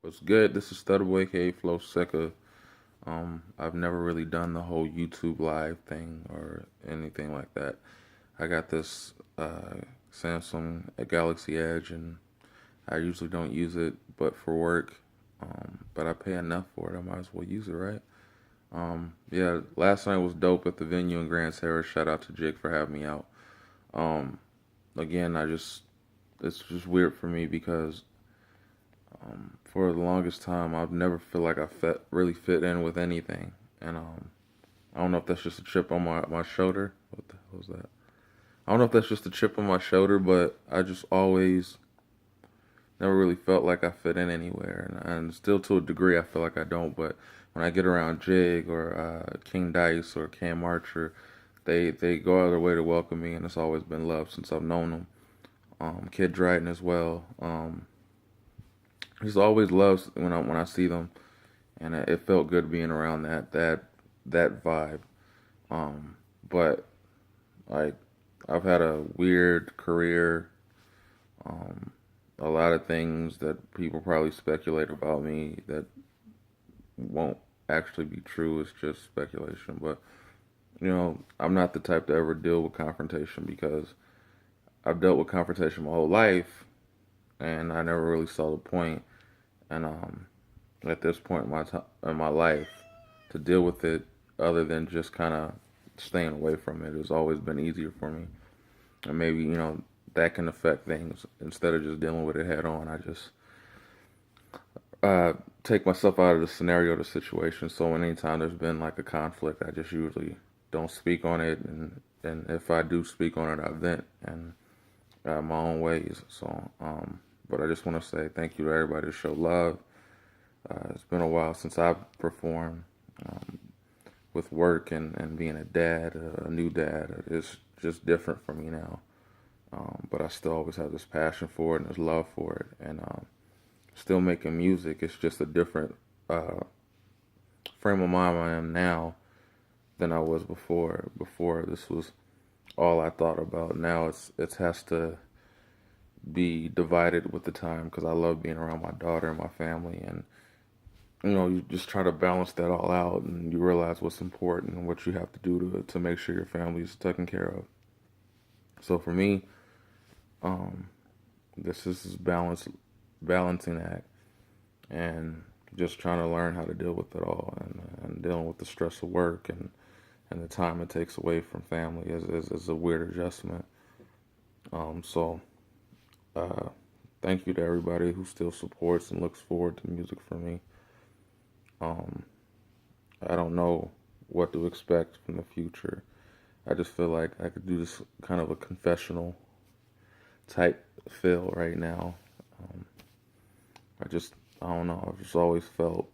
What's good? This is Stutta Boii, aka Flow Sicka. I've never really done the whole YouTube live thing or anything like that. I got this Samsung Galaxy Edge, and I usually don't use it, but for work. But I pay enough for it. I might as well use it, right? Yeah. Last night was dope at the venue in Grand Terrace. Shout out to Jake for having me out. Um, Again, it's just weird for me because for the longest time, I've never feel like I really fit in with anything, and I don't know if that's just a chip on my shoulder. What the hell is that? I don't know if that's just a chip on my shoulder, but I just always never really felt like I fit in anywhere, and still to a degree, I feel like I don't. But when I get around Jig or King Dice or Cam Archer, they go out of their way to welcome me, and it's always been love since I've known them. Kid Dryden as well. Just always loves when I see them, and it felt good being around that vibe. But like I've had a weird career, um, a lot of things that people probably speculate about me that won't actually be true. It's just speculation. But I'm not the type to ever deal with confrontation because I've dealt with confrontation my whole life, and I never really saw the point. And at this point in my life, to deal with it other than just kind of staying away from it has always been easier for me. And maybe that can affect things instead of just dealing with it head on. I just take myself out of the scenario, the situation. So anytime there's been like a conflict, I just usually don't speak on it, and if I do speak on it, I vent and my own ways. So, but I just want to say thank you to everybody to show love. It's been a while since I've performed um, with work and being a dad, a new dad. It's just different for me now. But I still always have this passion for it and this love for it, and still making music. It's just a different uh, frame of mind I am now than I was before. Before this was all I thought about. Now it has to be divided with the time because I love being around my daughter and my family, and you just try to balance that all out, and you realize what's important and what you have to do to make sure your family is taken care of. So for me, um, this is balancing act, and just trying to learn how to deal with it all, and dealing with the stress of work and the time it takes away from family is a weird adjustment. So uh, thank you to everybody who still supports and looks forward to music from me. Um, I don't know what to expect from the future. I just feel like I could do this kind of a confessional type feel right now. Um, I don't know. I've just always felt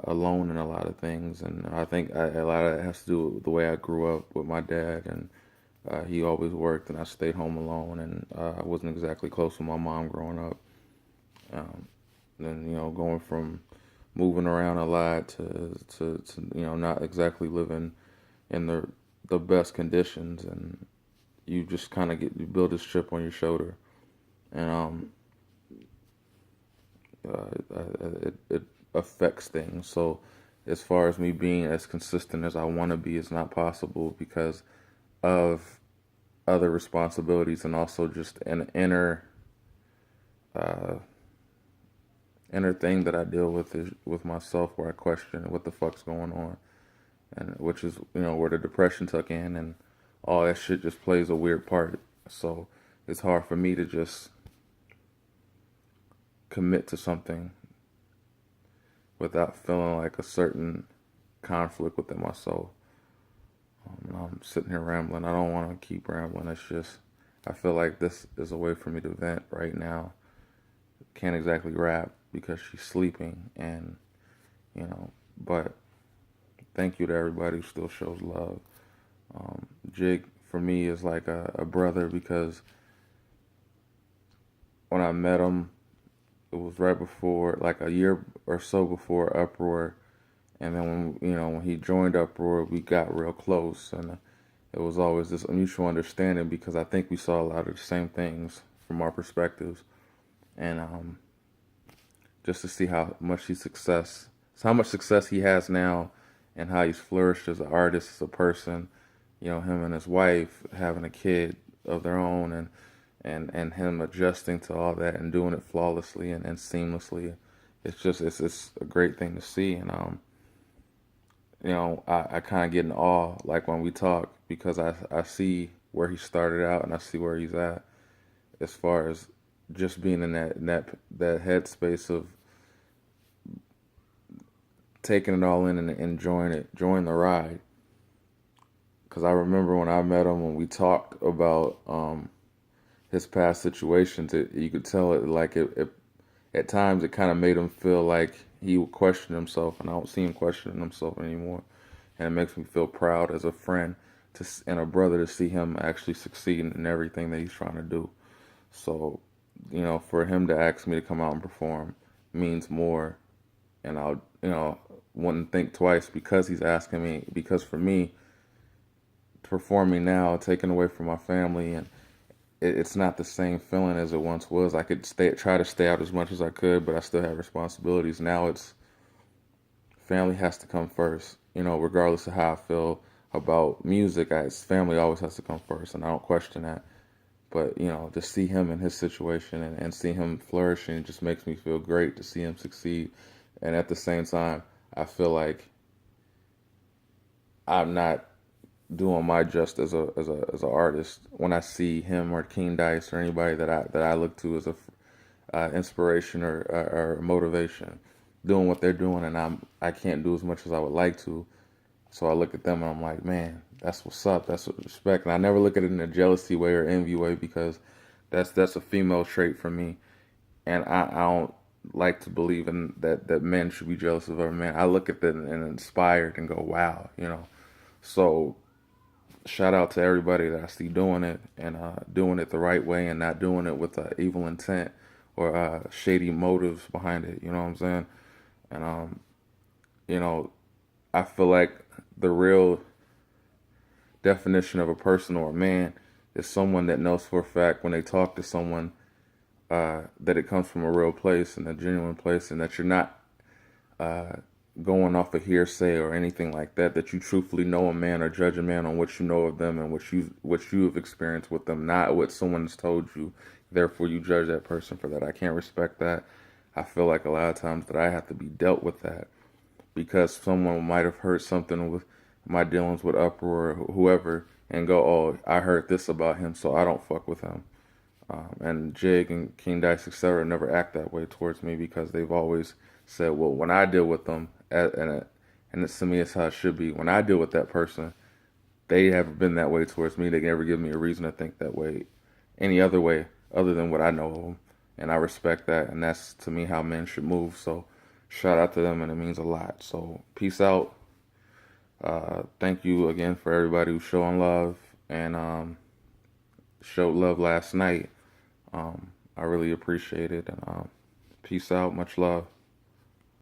alone in a lot of things, and I think a lot of it has to do with the way I grew up with my dad, and he always worked, and I stayed home alone, and I wasn't exactly close with my mom growing up. Um, then going from moving around a lot to not exactly living in the best conditions, and you just kind of you build this chip on your shoulder, and it affects things. So as far as me being as consistent as I want to be is not possible because of other responsibilities, and also just an uh, inner thing that I deal with is with myself, where I question what the fuck's going on, and which is where the depression took in, and all that shit just plays a weird part. So it's hard for me to just commit to something without feeling like a certain conflict within my soul. I'm sitting here rambling. I don't want to keep rambling. It's just I feel like this is a way for me to vent right now. Can't exactly rap because she's sleeping, and but thank you to everybody who still shows love. Jig for me is like a brother because when I met him, it was right before, like a year or so before Uproar, and then when he joined Uproar, we got real close, and it was always this mutual understanding because I think we saw a lot of the same things from our perspectives, and just to see how much success he has now, and how he's flourished as an artist, as a person. You know, him and his wife having a kid of their own, and him adjusting to all that and doing it flawlessly and seamlessly. It's a great thing to see, and I kind of get in awe like when we talk, because I see where he started out and I see where he's at, as far as just being in that headspace of taking it all in and enjoying it, enjoying the ride. Because I remember when I met him, when we talked about his past situations, you could tell it at times it kind of made him feel like he would question himself, and I don't see him questioning himself anymore. And it makes me feel proud as a friend and a brother to see him actually succeeding in everything that he's trying to do. So, for him to ask me to come out and perform means more, and I'll, wouldn't think twice, because he's asking me. Because for me, performing now, taken away from my family, and it's not the same feeling as it once was. I could try to stay out as much as I could, but I still have responsibilities. Now it's family has to come first. Regardless of how I feel about music, family always has to come first, and I don't question that. But to see him in his situation, and see him flourishing, just makes me feel great to see him succeed. And at the same time, I feel like I'm not doing my just as a artist when I see him or King Dice or anybody that I look to as a inspiration or motivation, doing what they're doing, and I can't do as much as I would like to. So I look at them and I'm like, man, that's what's up. That's what respect. And I never look at it in a jealousy way or envy way, because that's a female trait for me, and I don't like to believe in that men should be jealous of other men. I look at them and inspired and go, wow. So shout out to everybody that I see doing it, and doing it the right way, and not doing it with evil intent or shady motives behind it. You know what I'm saying? And I feel like the real definition of a person or a man is someone that knows for a fact when they talk to someone that it comes from a real place and a genuine place, and that you're not going off of hearsay or anything like that. That you truthfully know a man or judge a man on what you know of them and what you have experienced with them, not what someone's told you. Therefore, you judge that person for that. I can't respect that. I feel like a lot of times that I have to be dealt with that, because someone might have heard something with my dealings with Uproar or whoever, and go, oh, I heard this about him, so I don't fuck with him. And Jig and King Dice, etc., never act that way towards me, because they've always said, well, when I deal with them, and it's, to me, it's how it should be. When I deal with that person, they haven't been that way towards me. They never give me a reason to think that way, any other way, other than what I know of them. And I respect that, and that's, to me, how men should move. So shout out to them, and it means a lot. So peace out. Thank you again for everybody who's showing love, and showed love last night. I really appreciate it, and peace out. Much love.